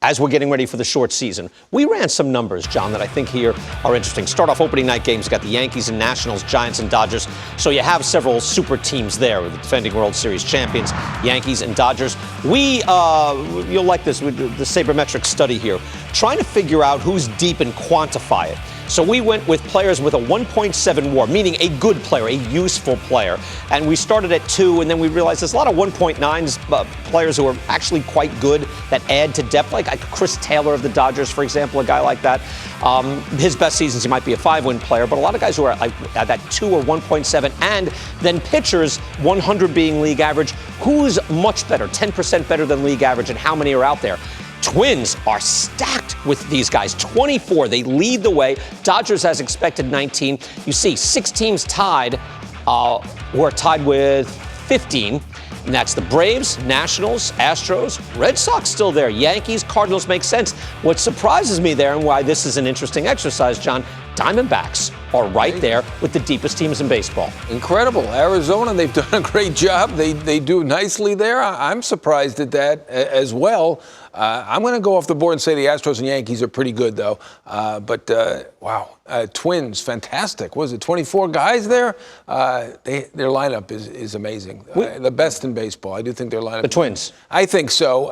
as we're getting ready for the short season. We ran some numbers, John, that I think here are interesting. Start off opening night games. You got the Yankees and Nationals, Giants and Dodgers. So you have several super teams there with the defending World Series champions, Yankees and Dodgers. You'll like this, with the sabermetric study here, trying to figure out who's deep and quantify it. So we went with players with a 1.7 WAR, meaning a good player, a useful player. And we started at 2, and then we realized there's a lot of 1.9s players who are actually quite good that add to depth, like Chris Taylor of the Dodgers, for example, a guy like that. His best seasons, he might be a 5-win player, but a lot of guys who are at that 2 or 1.7, and then pitchers, 100 being league average. Who's much better, 10% better than league average, and how many are out there? Twins are stacked with these guys. 24. They lead the way. Dodgers, as expected, 19. You see 6 teams tied. We're tied with 15. And that's the Braves, Nationals, Astros, Red Sox still there. Yankees, Cardinals make sense. What surprises me there and why this is an interesting exercise, John, Diamondbacks are right there with the deepest teams in baseball. Incredible. Arizona, they've done a great job. They do nicely there. I'm surprised at that as well. I'm going to go off the board and say the Astros and Yankees are pretty good, though. Wow. Twins, fantastic. Was it 24 guys there? Their lineup is amazing. The best in baseball. I do think their lineup. The Twins. I think so.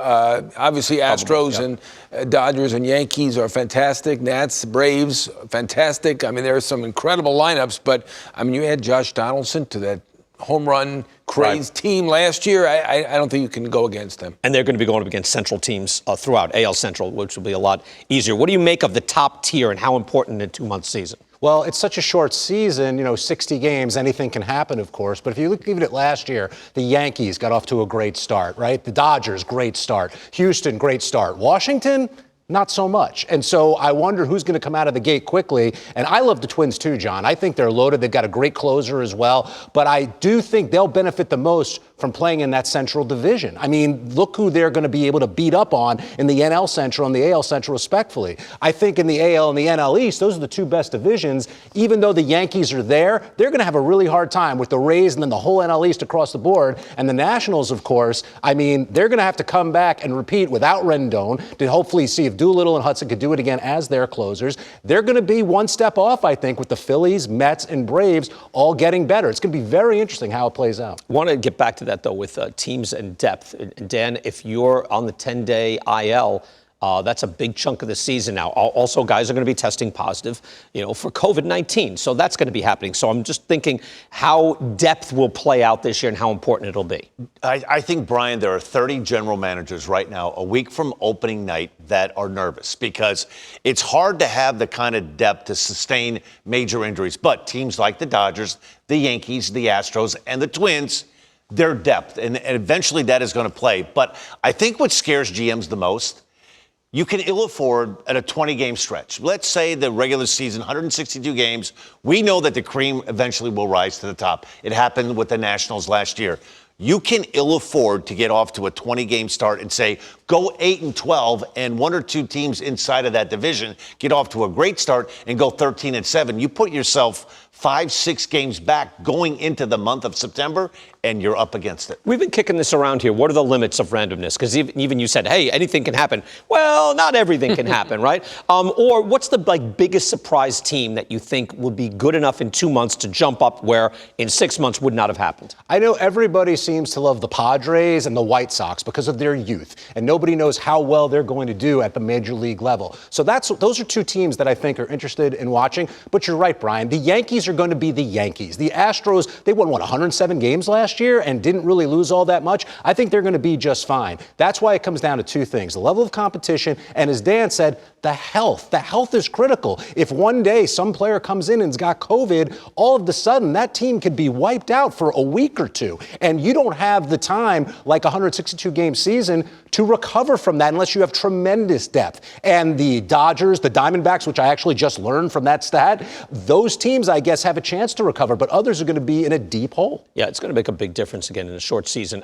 Obviously, Astros and Dodgers and Yankees are fantastic. Nats, Braves, fantastic. I mean, there are some incredible lineups, but I mean, you add Josh Donaldson to that home run crazed team last year. I don't think you can go against them. And they're going to be going up against Central teams throughout AL Central, which will be a lot easier. What do you make of the top tier and how important in a 2-month season? Well, it's such a short season, 60 games, anything can happen, of course. But if you look even at last year, the Yankees got off to a great start, right? The Dodgers, great start. Houston, great start. Washington, not so much. And so I wonder who's going to come out of the gate quickly. And I love the Twins too, John. I think they're loaded. They've got a great closer as well. But I do think they'll benefit the most from playing in that Central division. I mean, look who they're going to be able to beat up on in the NL Central and the AL Central, respectfully. I think in the AL and the NL East, those are the 2 best divisions. Even though the Yankees are there, they're going to have a really hard time with the Rays and then the whole NL East across the board. And the Nationals, of course, I mean, they're going to have to come back and repeat without Rendon to hopefully see if Doolittle and Hudson could do it again as their closers. They're going to be one step off, I think, with the Phillies, Mets, and Braves all getting better. It's going to be very interesting how it plays out. I want to get back to that, though, with teams and depth. Dan, if you're on the 10-day IL, that's a big chunk of the season now. Also, guys are going to be testing positive, for COVID-19. So that's going to be happening. So I'm just thinking how depth will play out this year and how important it'll be. I think, Brian, there are 30 general managers right now, a week from opening night, that are nervous because it's hard to have the kind of depth to sustain major injuries. But teams like the Dodgers, the Yankees, the Astros, and the Twins, their depth, and eventually that is going to play. But I think what scares GMs the most, you can ill afford at a 20-game stretch. Let's say the regular season, 162 games. We know that the cream eventually will rise to the top. It happened with the Nationals last year. You can ill afford to get off to a 20-game start and say, go 8-12, and 1 or 2 teams inside of that division get off to a great start and go 13-7. You put yourself 5-6 games back going into the month of September, and you're up against it. We've been kicking this around here. What are the limits of randomness? Because even you said, hey, anything can happen. Well, not everything can happen, right? Or what's the biggest surprise team that you think would be good enough in 2 months to jump up where in 6 months would not have happened? I know everybody seems to love the Padres and the White Sox because of their youth, and nobody knows how well they're going to do at the major league level. So those are 2 teams that I think are interested in watching. But you're right, Brian. The Yankees are going to be the Yankees. The Astros, they won, 107 games last year and didn't really lose all that much. I think they're going to be just fine. That's why it comes down to 2 things: the level of competition, and as Dan said, the health. The health is critical. If one day some player comes in and's got COVID, all of a sudden that team could be wiped out for a week or 2. And you don't have the time, like a 162-game season, to recover from that unless you have tremendous depth. And the Dodgers, the Diamondbacks, which I actually just learned from that stat, those teams, I guess, have a chance to recover, but others are going to be in a deep hole. Yeah, it's going to make a big difference again in a short season.